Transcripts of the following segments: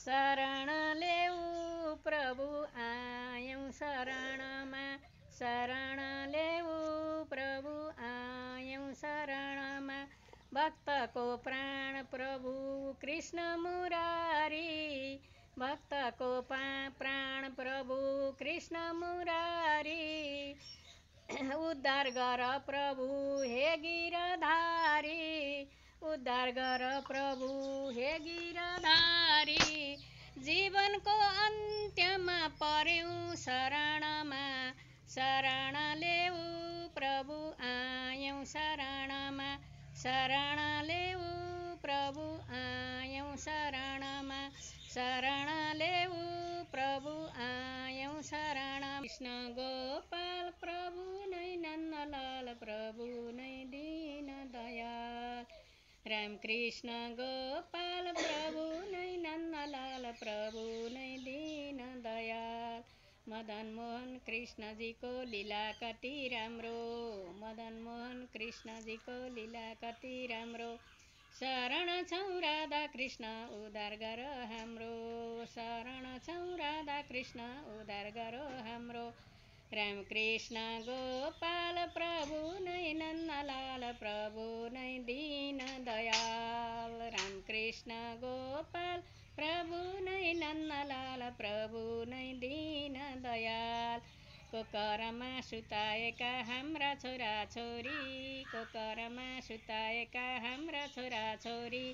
शरण लेऊ प्रभु आयौँ शरणमा, शरण लेऊ प्रभु आयौँ शरणमा। भक्तको प्राण प्रभु कृष्ण मुरारी, भक्तको प्राण प्रभु कृष्ण मुरारी। उद्धार गर प्रभु हे गिरधारी, उद्धार गर प्रभु हे गिरधारी। जीवनको अन्त्यमा पर्यौँ शरणमा, शरण लेऊ प्रभु आयौँ शरणमा, शरण लेऊ प्रभु आयौँ शरणमा, शरण लेऊ प्रभु आयौँ शरणमा। कृष्ण गोपाल प्रभु नै नन्दलाल प्रभु नै दीन दयाल, राम कृष्ण गोपाल प्रभु नै नन्दलाल प्रभु नै दीन दयाल। मदन मोहन कृष्णजीको लीला कति राम्रो, मदन मोहन कृष्णजीको लीला कति राम्रो। शरण छौँ राधा कृष्ण उद्धार गर हाम्रो, शरण छौँ राधा कृष्ण उद्धार गर हाम्रो। राम कृष्ण गोपाल प्रभु नै नन्दलाल प्रभु नै दीन दयाल, राम कृष्ण गोपाल प्रभु नै नन्दलाल प्रभु नै दीन दयाल। कोकरमा सुताएका हाम्रा छोरा छोरी, कोकरमा सुताएका हाम्रा छोरा छोरी।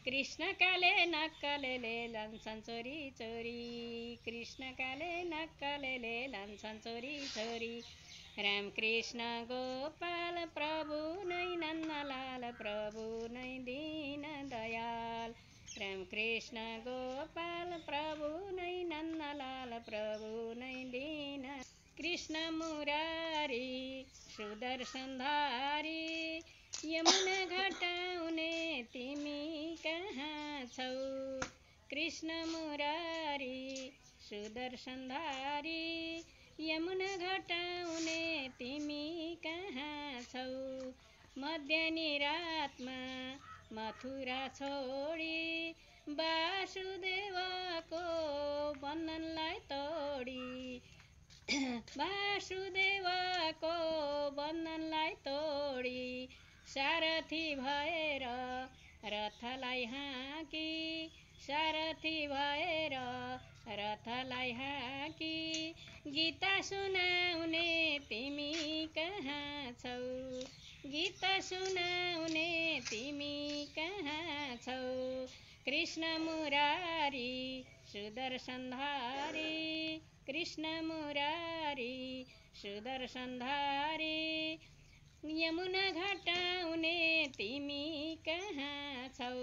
कृष्णकाले नक्कलेले लान्छन् चोरी चोरी, कृष्णकाले नक्कलेले लान्छन् चोरी चोरी। राम कृष्ण गोपाल प्रभु नै नन्दलाल प्रभु नै दीन दयाल, राम कृष्ण गोपाल प्रभु नै नन्दलाल प्रभु नै दीन। कृष्ण मुरारी सुदर्शनधारी, यमुना घटाउने तिमी कहाँ छौ। कृष्ण मुरारी सुदर्शनधारी, यमुना घटाउने तिमी कहाँ छौ। मध्याह्नी रातमा मथुरा छोडी, वासुदेवको बन्धनलाई तोडी, वासुदेवको बन्धनलाई तोडी। सारथी भएर रथलाई हाँकी, सारथी भएर रथलाई हाँकी। गीता सुनाउने तिमी कहाँ छौ, गीता सुनाउने तिमी कहाँ छौ। कृष्ण मुरारी सुदर्शनधारी, कृष्ण मुरारी सुदर्शनधारी, यमुना घटाउने तिमी कहाँ छौ।